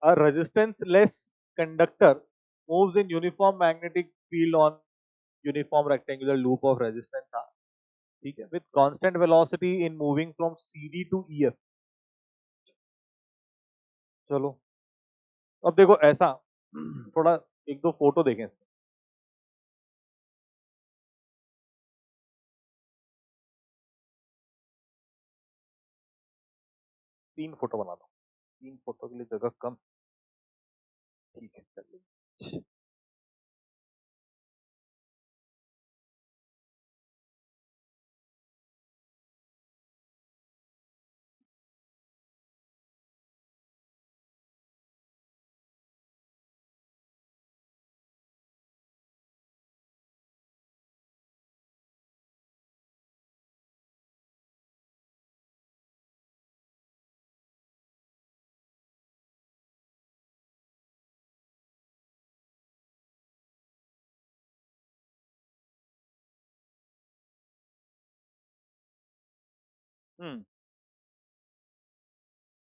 A resistance-less conductor moves in uniform magnetic field on uniform rectangular loop of resistance R. ठीक है, with constant velocity in moving from CD to EF. चलो अब देखो ऐसा थोड़ा एक दो फोटो देखें. 3 फोटो बना दो. 3 फोटो के लिए जगह कम. ठीक है चलिए.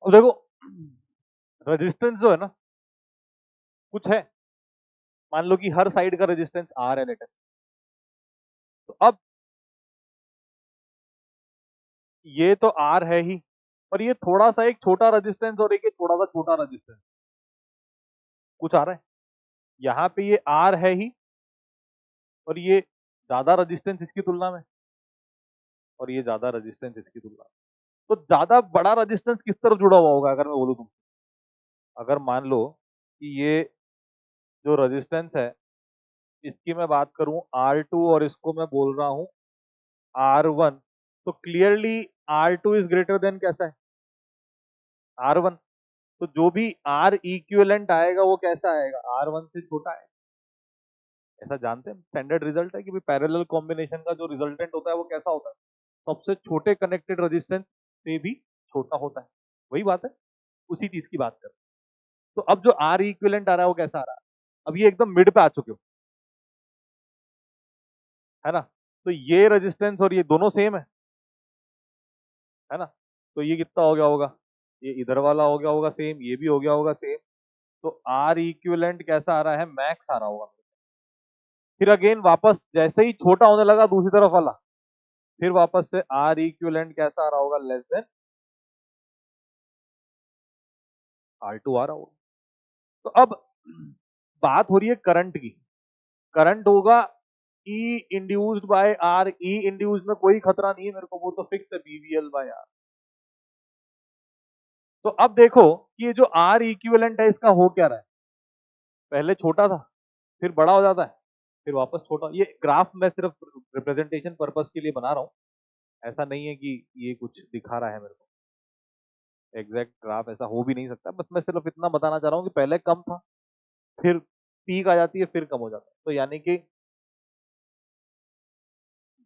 अब देखो रेजिस्टेंस जो है ना कुछ है. मान लो कि हर साइड का रेजिस्टेंस आर है लेटेस्ट. तो अब ये तो आर है ही, पर ये थोड़ा सा एक छोटा रेजिस्टेंस और एक थोड़ा सा छोटा रेजिस्टेंस कुछ आ रहा है. यहाँ पे ये आर है ही और ये ज्यादा रेजिस्टेंस इसकी तुलना में और ये ज्यादा रेजिस्टेंस इसकी तुलना में. तो ज्यादा बड़ा रेजिस्टेंस किस तरफ जुड़ा हुआ होगा अगर मैं बोलूँ तुम. अगर मान लो कि ये जो रेजिस्टेंस है इसकी मैं बात करूं R2 और इसको मैं बोल रहा हूं R1, तो clearly R2 is greater than कैसा है R1. तो जो भी R इक्विवेलेंट आएगा वो कैसा आएगा R1 से छोटा है. ऐसा जानते हैं स्टैंडर्ड रिजल्ट है कि पैरेलल कॉम्बिनेशन का जो रिजल्टेंट होता है वो कैसा होता है सबसे छोटे कनेक्टेड रेजिस्टेंस से भी छोटा होता है. वही बात है, उसी चीज की बात कर. तो अब जो R इक्विवेलेंट आ रहा है वो कैसा आ रहा है. अब ये एकदम मिड पे आ चुके हो है ना. तो ये रेजिस्टेंस और ये दोनों सेम है ना. तो ये कितना हो गया होगा, ये इधर वाला हो गया होगा सेम, ये भी हो गया होगा सेम. तो आर इक्विवेलेंट कैसा आ रहा है मैक्स आ रहा होगा. फिर अगेन वापस जैसे ही छोटा होने लगा दूसरी तरफ वाला, फिर वापस से आर इक्विवेलेंट कैसा आ रहा होगा लेस देन R2 आ रहा होगा. तो अब बात हो रही है करंट की. करंट होगा E induced by R. E induced में कोई खतरा नहीं है मेरे को, वो तो फिक्स है BVL बाय R. तो अब देखो कि ये जो R इक्विवेलेंट है इसका हो क्या रहा है. पहले छोटा था फिर बड़ा हो जाता है फिर वापस छोटा. ये ग्राफ मैं सिर्फ रिप्रेजेंटेशन पर्पस के लिए बना रहा हूँ. ऐसा नहीं है कि ये कुछ दिखा रहा है मेरे को. एग्जैक्ट ग्राफ ऐसा हो भी नहीं सकता. बस मैं सिर्फ इतना बताना चाह रहा हूँ कि पहले कम था फिर पीक आ जाती है फिर कम हो जाता है. तो यानी कि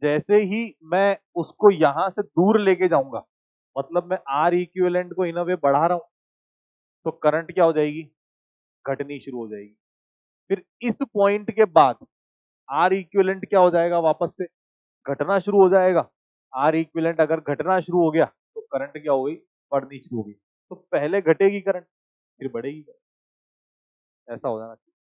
जैसे ही मैं उसको यहां से दूर लेके जाऊंगा, मतलब मैं आर इक्विवेलेंट को इन अ वे बढ़ा रहा हूं, तो करंट क्या हो जाएगी घटनी शुरू हो जाएगी. फिर इस पॉइंट के बाद आर इक्विवेलेंट क्या हो जाएगा वापस से घटना शुरू हो जाएगा. आर इक्विवेलेंट अगर घटना शुरू हो गया तो करंट क्या हो गई बढ़नी शुरू हो गई. तो पहले घटेगी करंट फिर बढ़ेगी करंट. ऐसा हो जाना चाहिए.